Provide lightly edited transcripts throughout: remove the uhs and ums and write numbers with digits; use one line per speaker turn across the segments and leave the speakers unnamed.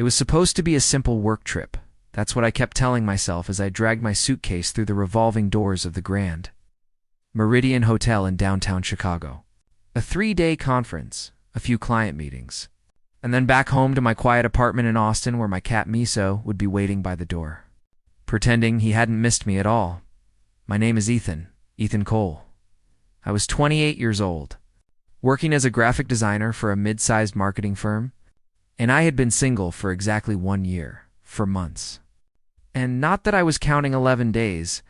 It was supposed to be a simple work trip. That's what I kept telling myself as I dragged my suitcase through the revolving doors of the Grand Meridian Hotel in downtown Chicago. A 3-day conference, a few client meetings, and then back home to my quiet apartment in Austin where my cat Miso would be waiting by the door, pretending he hadn't missed me at all. My name is Ethan Cole. I was 28 years old, working as a graphic designer for a mid-sized marketing firm, and I had been single for exactly 1 year, for months. And not that I was counting 11 days.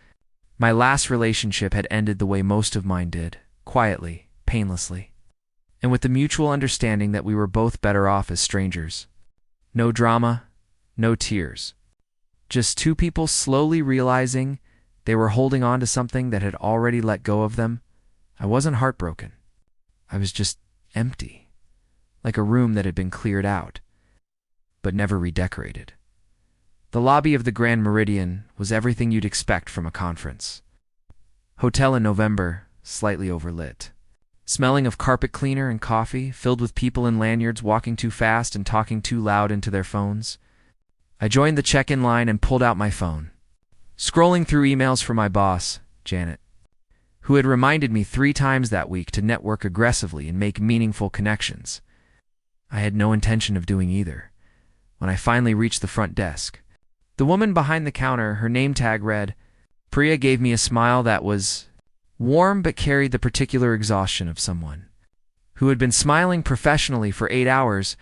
My last relationship had ended the way most of mine did, quietly, painlessly, and with the mutual understanding that we were both better off as strangers. No drama, no tears. Just two people slowly realizing they were holding on to something that had already let go of them. I wasn't heartbroken. I was just empty, like a room that had been cleared out, but never redecorated. The lobby of the Grand Meridian was everything you'd expect from a conference. Hotel in November, slightly overlit. Smelling of carpet cleaner and coffee, filled with people in lanyards walking too fast and talking too loud into their phones. I joined the check-in line and pulled out my phone, scrolling through emails from my boss, Janet, who had reminded me 3 times that week to network aggressively and make meaningful connections. I had no intention of doing either. When I finally reached the front desk, the woman behind the counter, her name tag read, Priya, gave me a smile that was warm but carried the particular exhaustion of someone who had been smiling professionally for 8 hours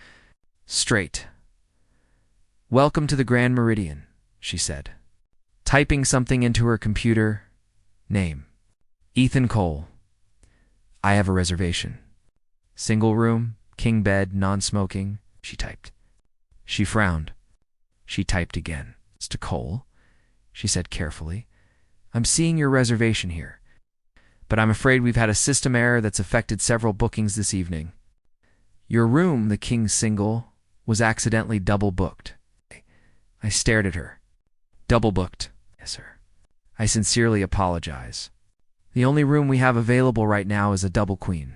straight. "Welcome to the Grand Meridian," she said, typing something into her computer. "Name, Ethan Cole. I have a reservation. Single room, king bed, non-smoking," she typed. She frowned. She typed again. "Mr. Cole," she said carefully, "I'm seeing your reservation here, but I'm afraid we've had a system error that's affected several bookings this evening. Your room, the king single, was accidentally double booked." I stared at her. "Double booked?" "Yes, sir. I sincerely apologize. The only room we have available right now is a double queen.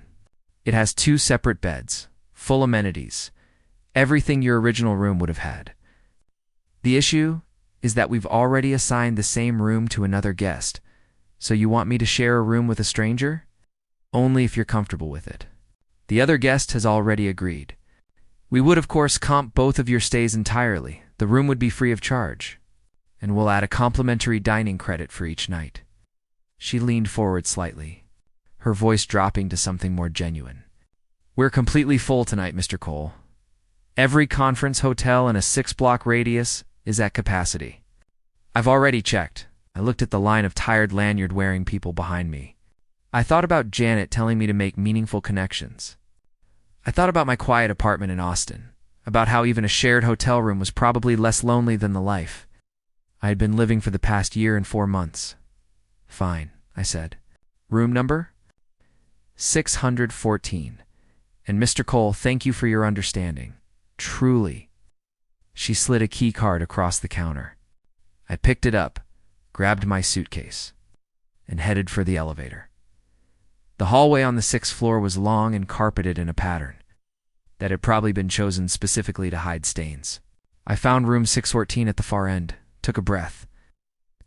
It has 2 separate beds, full amenities, everything your original room would have had. The issue is that we've already assigned the same room to another guest. So you want me to share a room with a stranger? Only if you're comfortable with it. The other guest has already agreed. We would, of course, comp both of your stays entirely. The room would be free of charge, and we'll add a complimentary dining credit for each night." She leaned forward slightly, her voice dropping to something more genuine. "We're completely full tonight, Mr. Cole. Every conference hotel in a 6-block radius is at capacity. I've already checked." I looked at the line of tired lanyard-wearing people behind me. I thought about Janet telling me to make meaningful connections. I thought about my quiet apartment in Austin, about how even a shared hotel room was probably less lonely than the life I had been living for the past year and 4 months. "Fine," I said. "Room number?" 614. "And Mr. Cole, thank you for your understanding. Truly." She slid a key card across the counter. I picked it up, grabbed my suitcase, and headed for the elevator. The hallway on the 6th floor was long and carpeted in a pattern that had probably been chosen specifically to hide stains. I found room 614 at the far end, took a breath,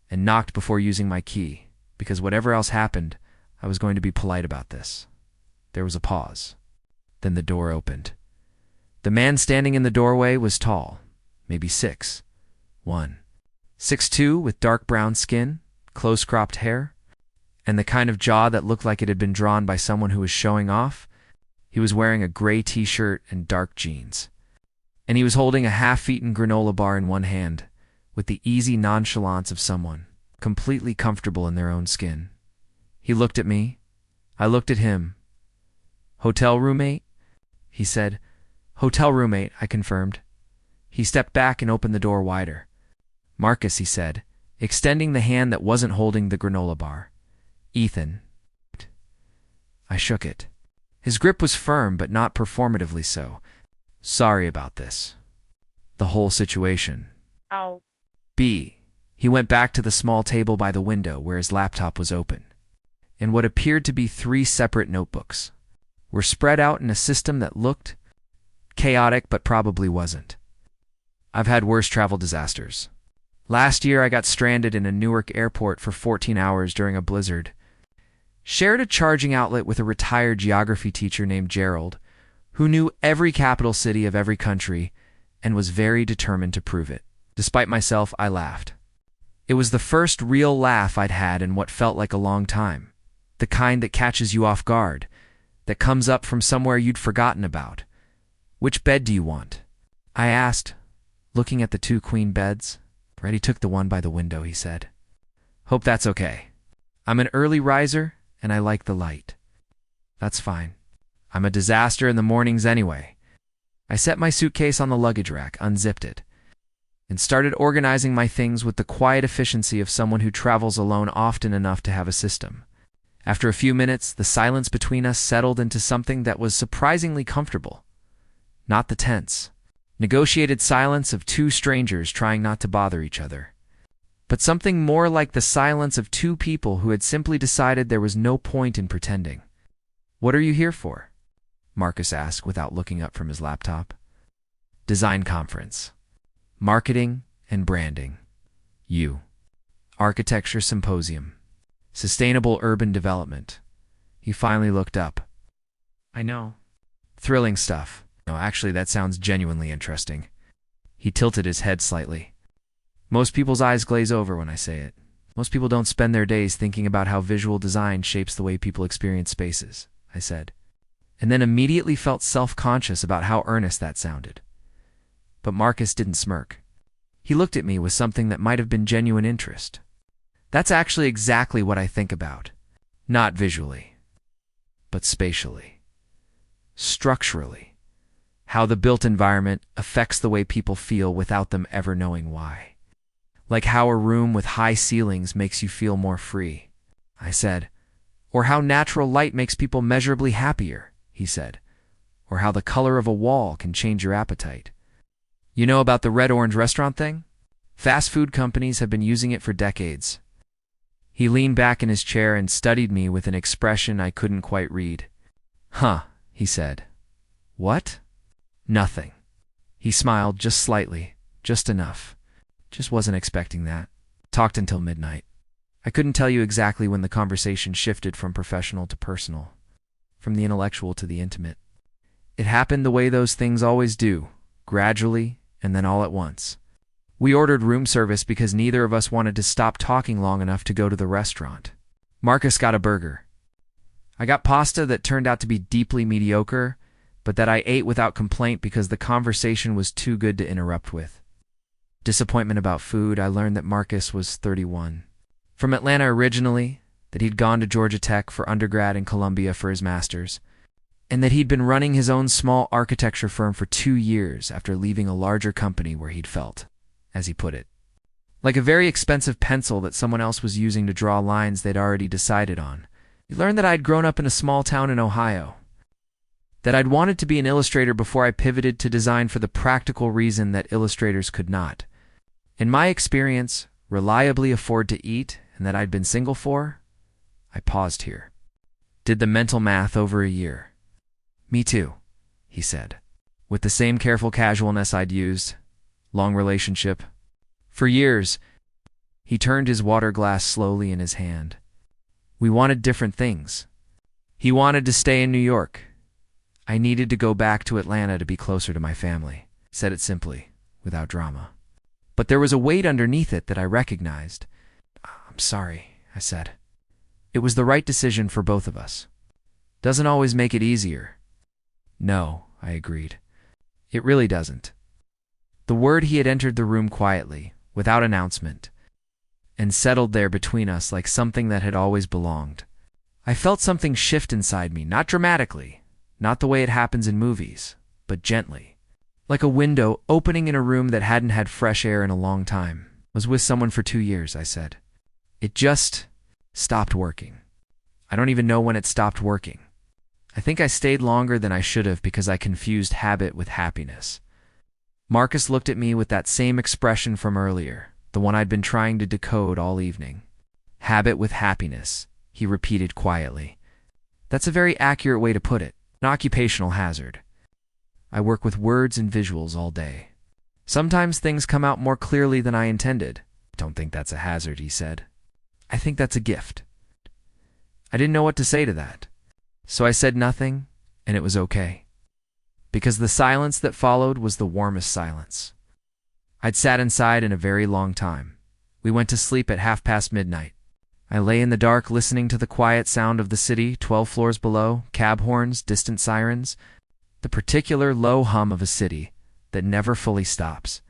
and knocked before using my key, because whatever else happened, I was going to be polite about this. There was a pause. Then the door opened. The man standing in the doorway was tall, maybe 6'1", 6'2", with dark brown skin, close-cropped hair, and the kind of jaw that looked like it had been drawn by someone who was showing off. He was wearing a gray t-shirt and dark jeans, and he was holding a half-eaten granola bar in one hand, with the easy nonchalance of someone completely comfortable in their own skin. He looked at me. I looked at him. "Hotel roommate?" he said. "Hotel roommate," I confirmed. He stepped back and opened the door wider. "Marcus," he said, extending the hand that wasn't holding the granola bar. "Ethan." I shook it. His grip was firm, but not performatively so. "Sorry about this. The whole situation."
Oh.
B. He went back to the small table by the window where his laptop was open, and what appeared to be 3 separate notebooks were spread out in a system that looked chaotic but probably wasn't. I've had worse travel disasters. Last year, I got stranded in a Newark airport for 14 hours during a blizzard. Shared a charging outlet with a retired geography teacher named Gerald, who knew every capital city of every country and was very determined to prove it. Despite myself, I laughed. It was the first real laugh I'd had in what felt like a long time. The kind that catches you off guard, that comes up from somewhere you'd forgotten about. "Which bed do you want?" I asked, looking at the 2 queen beds. "Freddie took the one by the window," he said. "Hope that's okay. I'm an early riser, and I like the light." "That's fine. I'm a disaster in the mornings anyway." I set my suitcase on the luggage rack, unzipped it, and started organizing my things with the quiet efficiency of someone who travels alone often enough to have a system. After a few minutes, the silence between us settled into something that was surprisingly comfortable. Not the tense, negotiated silence of 2 strangers trying not to bother each other, but something more like the silence of 2 people who had simply decided there was no point in pretending. "What are you here for?" Marcus asked without looking up from his laptop. "Design conference. Marketing and branding. You. Architecture symposium. Sustainable urban development." He finally looked up. "I know. Thrilling stuff. No, actually, that sounds genuinely interesting." He tilted his head slightly. "Most people's eyes glaze over when I say it. Most people don't spend their days thinking about how visual design shapes the way people experience spaces," I said, and then immediately felt self-conscious about how earnest that sounded. But Marcus didn't smirk. He looked at me with something that might have been genuine interest. "That's actually exactly what I think about. Not visually, but spatially. Structurally. How the built environment affects the way people feel without them ever knowing why. Like how a room with high ceilings makes you feel more free," I said. "Or how natural light makes people measurably happier," he said. "Or how the color of a wall can change your appetite. You know about the red-orange restaurant thing? Fast food companies have been using it for decades." He leaned back in his chair and studied me with an expression I couldn't quite read. "Huh," he said. "What?" "Nothing." He smiled just slightly, just enough. Just wasn't expecting that. Talked until midnight. I couldn't tell you exactly when the conversation shifted from professional to personal, from the intellectual to the intimate. It happened the way those things always do, gradually and then all at once. We ordered room service because neither of us wanted to stop talking long enough to go to the restaurant. Marcus got a burger. I got pasta that turned out to be deeply mediocre, but that I ate without complaint because the conversation was too good to interrupt with. Disappointment about food, I learned that Marcus was 31. From Atlanta originally, that he'd gone to Georgia Tech for undergrad and Columbia for his master's, and that he'd been running his own small architecture firm for 2 years after leaving a larger company where he'd felt, as he put it, like a very expensive pencil that someone else was using to draw lines they'd already decided on. He learned that I'd grown up in a small town in Ohio, that I'd wanted to be an illustrator before I pivoted to design for the practical reason that illustrators could not, in my experience, reliably afford to eat, and that I'd been single for. I paused here. Did the mental math over a year. "Me too," he said, with the same careful casualness I'd used. "Long relationship." "For years." He turned his water glass slowly in his hand. "We wanted different things. He wanted to stay in New York. I needed to go back to Atlanta to be closer to my family." Said it simply, without drama. But there was a weight underneath it that I recognized. "I'm sorry," I said. "It was the right decision for both of us. Doesn't always make it easier." "No," I agreed. "It really doesn't." The word he had entered the room quietly, without announcement, and settled there between us like something that had always belonged. I felt something shift inside me, not dramatically, not the way it happens in movies, but gently. Like a window opening in a room that hadn't had fresh air in a long time. "Was with someone for 2 years," I said. "It just stopped working. I don't even know when it stopped working. I think I stayed longer than I should have because I confused habit with happiness." Marcus looked at me with that same expression from earlier, the one I'd been trying to decode all evening. "Habit with happiness," he repeated quietly. "That's a very accurate way to put it. An occupational hazard. I work with words and visuals all day. Sometimes things come out more clearly than I intended. Don't think that's a hazard, he said. I think that's a gift. I didn't know what to say to that. So I said nothing, and it was okay. Because the silence that followed was the warmest silence. I'd sat inside in a very long time. We went to sleep at midnight. I lay in the dark listening to the quiet sound of the city 12 floors below, cab horns, distant sirens, the particular low hum of a city that never fully stops.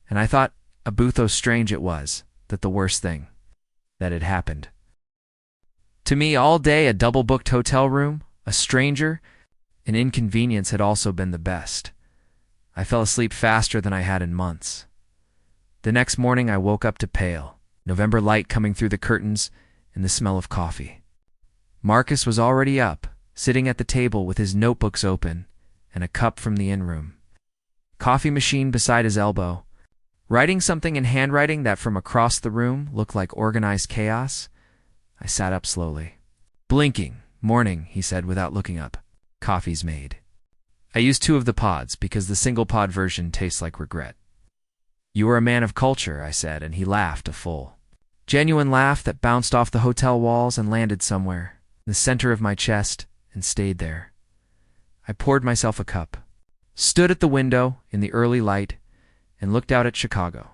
And I thought, abutho strange it was, that the worst thing that had happened. To me, all day a double-booked hotel room, a stranger, an inconvenience had also been the best. I fell asleep faster than I had in months. The next morning I woke up to pale, November light coming through the curtains, and the smell of coffee. Marcus was already up, sitting at the table with his notebooks open and a cup from the in-room. Coffee machine beside his elbow, writing something in handwriting that from across the room looked like organized chaos. I sat up slowly. Blinking. Morning, he said without looking up. Coffee's made. I used 2 of the pods because the single-pod version tastes like regret. You are a man of culture, I said, and he laughed, a full, genuine laugh that bounced off the hotel walls and landed somewhere, in the center of my chest, and stayed there. I poured myself a cup, stood at the window in the early light, and looked out at Chicago.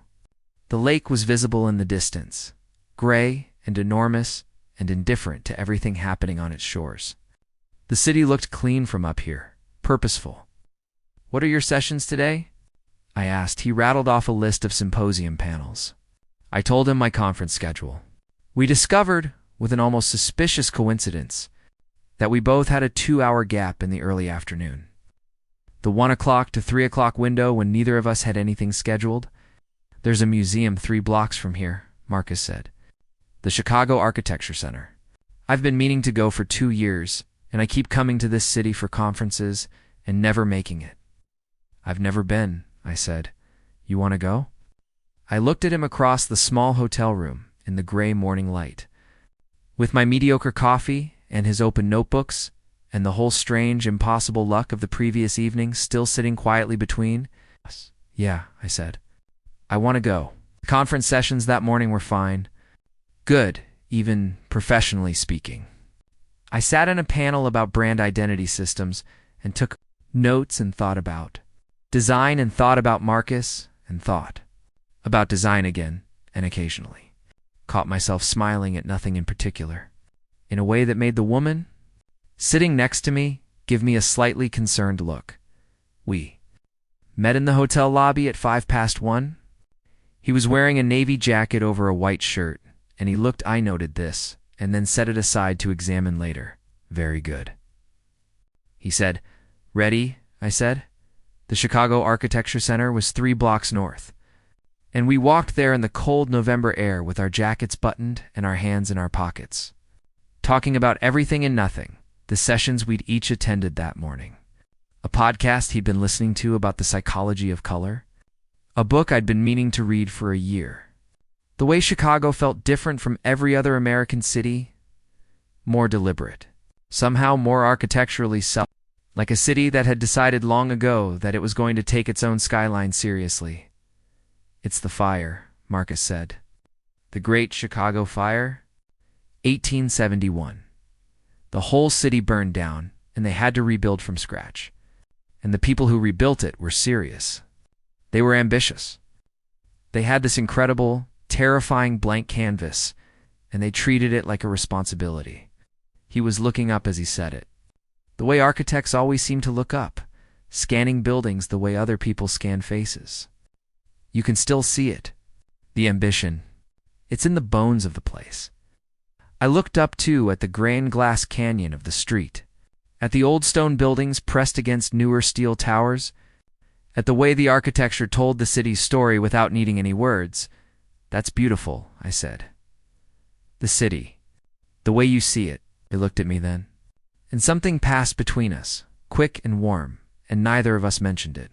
The lake was visible in the distance, gray and enormous and indifferent to everything happening on its shores. The city looked clean from up here, purposeful. What are your sessions today? I asked. He rattled off a list of symposium panels. I told him my conference schedule. We discovered, with an almost suspicious coincidence, that we both had a 2-hour gap in the early afternoon. The 1 o'clock to 3 o'clock window when neither of us had anything scheduled. There's a museum 3 blocks from here, Marcus said. The Chicago Architecture Center. I've been meaning to go for 2 years, and I keep coming to this city for conferences and never making it. I've never been, I said. You want to go? I looked at him across the small hotel room in the gray morning light. With my mediocre coffee and his open notebooks and the whole strange, impossible luck of the previous evening still sitting quietly between us. Yeah, I said. I want to go. The conference sessions that morning were fine. Good, even professionally speaking. I sat in a panel about brand identity systems and took notes and thought about design and thought about Marcus and thought about design again and occasionally. Caught myself smiling at nothing in particular, in a way that made the woman sitting next to me give me a slightly concerned look. We met in the hotel lobby at 1:05. He was wearing a navy jacket over a white shirt, and he looked, I noted this, and then set it aside to examine later. Very good. He said, Ready? I said. The Chicago Architecture Center was 3 blocks north, and we walked there in the cold November air with our jackets buttoned and our hands in our pockets, talking about everything and nothing, the sessions we'd each attended that morning, a podcast he'd been listening to about the psychology of color, a book I'd been meaning to read for a year. The way Chicago felt different from every other American city, more deliberate, somehow more architecturally like a city that had decided long ago that it was going to take its own skyline seriously. It's the fire, Marcus said. The Great Chicago Fire? 1871. The whole city burned down, and they had to rebuild from scratch. And the people who rebuilt it were serious. They were ambitious. They had this incredible, terrifying blank canvas, and they treated it like a responsibility. He was looking up as he said it. The way architects always seem to look up, scanning buildings the way other people scan faces. You can still see it. The ambition. It's in the bones of the place. I looked up, too, at the grained glass canyon of the street, at the old stone buildings pressed against newer steel towers, at the way the architecture told the city's story without needing any words. That's beautiful, I said. The city. The way you see it. He looked at me then. And something passed between us, quick and warm, and neither of us mentioned it.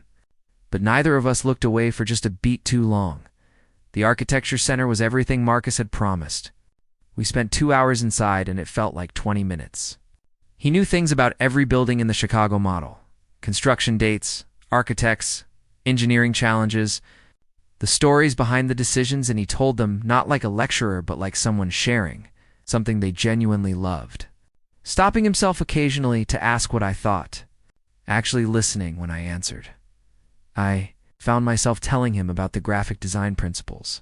But neither of us looked away for just a beat too long. The Architecture Center was everything Marcus had promised. We spent 2 hours inside, and it felt like 20 minutes. He knew things about every building in the Chicago model. Construction dates, architects, engineering challenges, the stories behind the decisions, and he told them not like a lecturer but like someone sharing something they genuinely loved. Stopping himself occasionally to ask what I thought, actually listening when I answered. I found myself telling him about the graphic design principles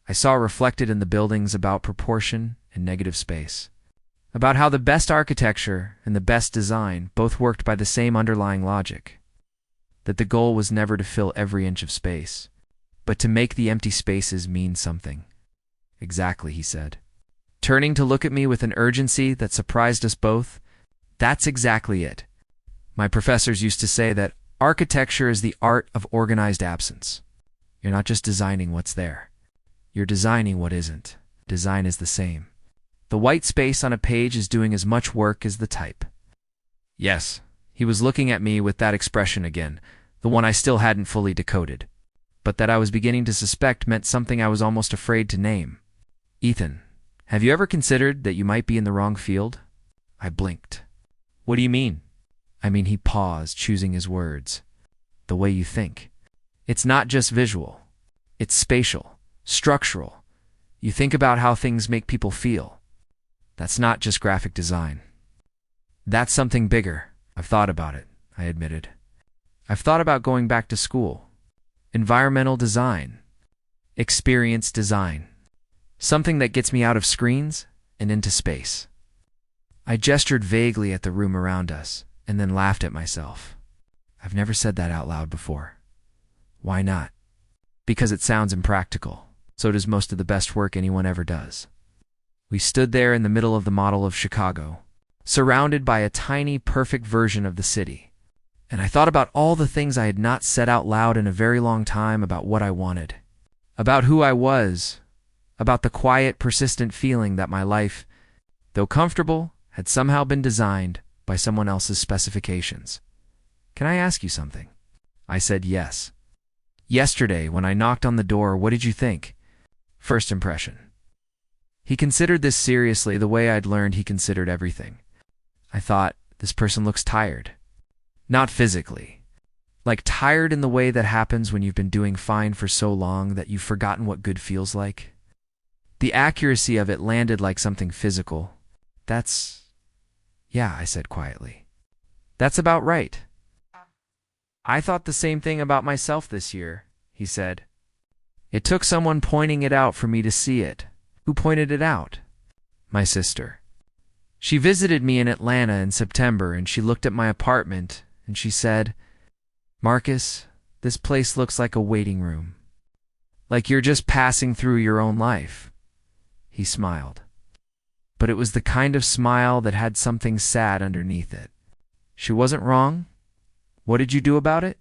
I saw reflected in the buildings, about proportion and negative space, about how the best architecture and the best design both worked by the same underlying logic, that the goal was never to fill every inch of space, but to make the empty spaces mean something. Exactly, he said, turning to look at me with an urgency that surprised us both. That's exactly it. My professors used to say that architecture is the art of organized absence. You're not just designing what's there. You're designing what isn't. Design is the same. The white space on a page is doing as much work as the type. Yes, he was looking at me with that expression again, the one I still hadn't fully decoded, but that I was beginning to suspect meant something I was almost afraid to name. Ethan, have you ever considered that you might be in the wrong field? I blinked. What do you mean? I mean, he paused, choosing his words. The way you think. It's not just visual. It's spatial, structural. You think about how things make people feel. That's not just graphic design. That's something bigger. I've thought about it, I admitted. I've thought about going back to school. Environmental design. Experience design. Something that gets me out of screens and into space. I gestured vaguely at the room around us, and then laughed at myself. I've never said that out loud before. Why not? Because it sounds impractical. So does most of the best work anyone ever does. We stood there in the middle of the model of Chicago, surrounded by a tiny, perfect version of the city. And I thought about all the things I had not said out loud in a very long time, about what I wanted, about who I was, about the quiet, persistent feeling that my life, though comfortable, had somehow been designed by someone else's specifications. Can I ask you something? I said yes. Yesterday, when I knocked on the door, what did you think? First impression. He considered this seriously, the way I'd learned he considered everything. I thought, this person looks tired. Not physically. Like tired in the way that happens when you've been doing fine for so long that you've forgotten what good feels like. The accuracy of it landed like something physical. Yeah, I said quietly. That's about right. I thought the same thing about myself this year, he said. It took someone pointing it out for me to see it. Who pointed it out? My sister. She visited me in Atlanta in September, and she looked at my apartment, and she said, Marcus, this place looks like a waiting room. Like you're just passing through your own life. He smiled. But it was the kind of smile that had something sad underneath it. She wasn't wrong. What did you do about it?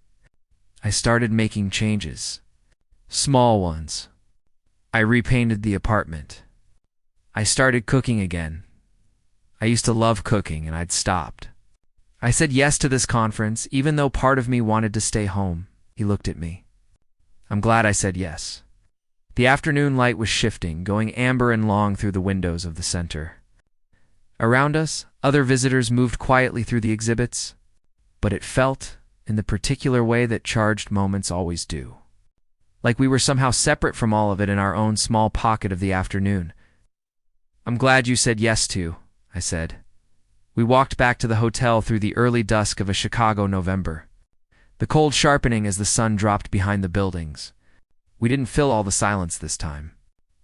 I started making changes. Small ones. I repainted the apartment. I started cooking again. I used to love cooking, and I'd stopped. I said yes to this conference, even though part of me wanted to stay home. He looked at me. I'm glad I said yes. The afternoon light was shifting, going amber and long through the windows of the center. Around us, other visitors moved quietly through the exhibits, but it felt, in the particular way that charged moments always do, like we were somehow separate from all of it in our own small pocket of the afternoon. I'm glad you said yes to, I said. We walked back to the hotel through the early dusk of a Chicago November, the cold sharpening as the sun dropped behind the buildings. We didn't fill all the silence this time.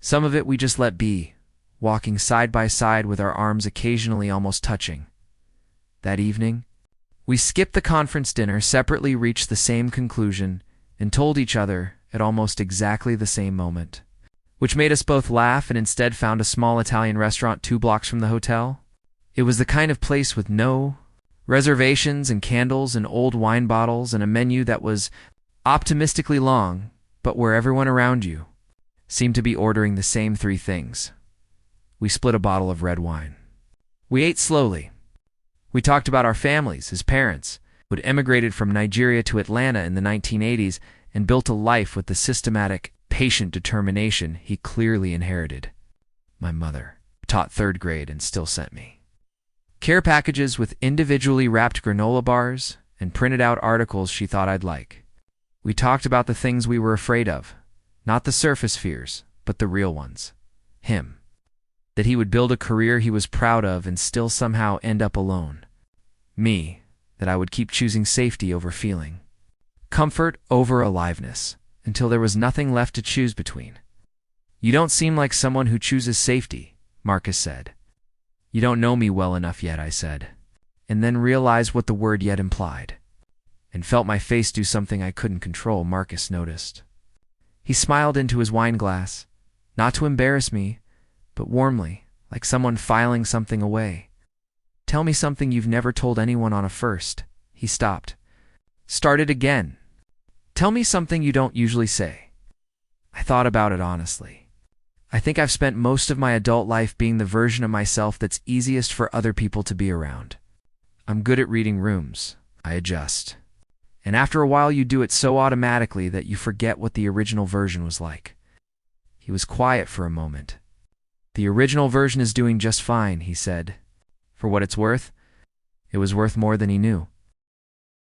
Some of it we just let be, walking side by side with our arms occasionally almost touching. That evening, we skipped the conference dinner, separately reached the same conclusion, and told each other at almost exactly the same moment, which made us both laugh, and instead found a small Italian restaurant 2 blocks from the hotel. It was the kind of place with no reservations and candles and old wine bottles and a menu that was optimistically long, but where everyone around you seemed to be ordering the same 3 things. We split a bottle of red wine. We ate slowly. We talked about our families, his parents, who had emigrated from Nigeria to Atlanta in the 1980s and built a life with the systematic, patient determination he clearly inherited. My mother taught 3rd grade and still sent me care packages with individually wrapped granola bars and printed out articles she thought I'd like. We talked about the things we were afraid of, Not the surface fears, but the real ones. Him. That he would build a career he was proud of and still somehow end up alone. Me. That I would keep choosing safety over feeling. Comfort over aliveness, until there was nothing left to choose between. You don't seem like someone who chooses safety, Marcus said. You don't know me well enough yet, I said, and then realized what the word yet implied, and felt my face do something I couldn't control. Marcus noticed. He smiled into his wine glass, not to embarrass me, but warmly, like someone filing something away. Tell me something you've never told anyone on a first. He stopped. Started again. Tell me something you don't usually say. I thought about it honestly. I think I've spent most of my adult life being the version of myself that's easiest for other people to be around. I'm good at reading rooms. I adjust. And after a while you do it so automatically that you forget what the original version was like. He was quiet for a moment. The original version is doing just fine, he said. For what it's worth, it was worth more than he knew.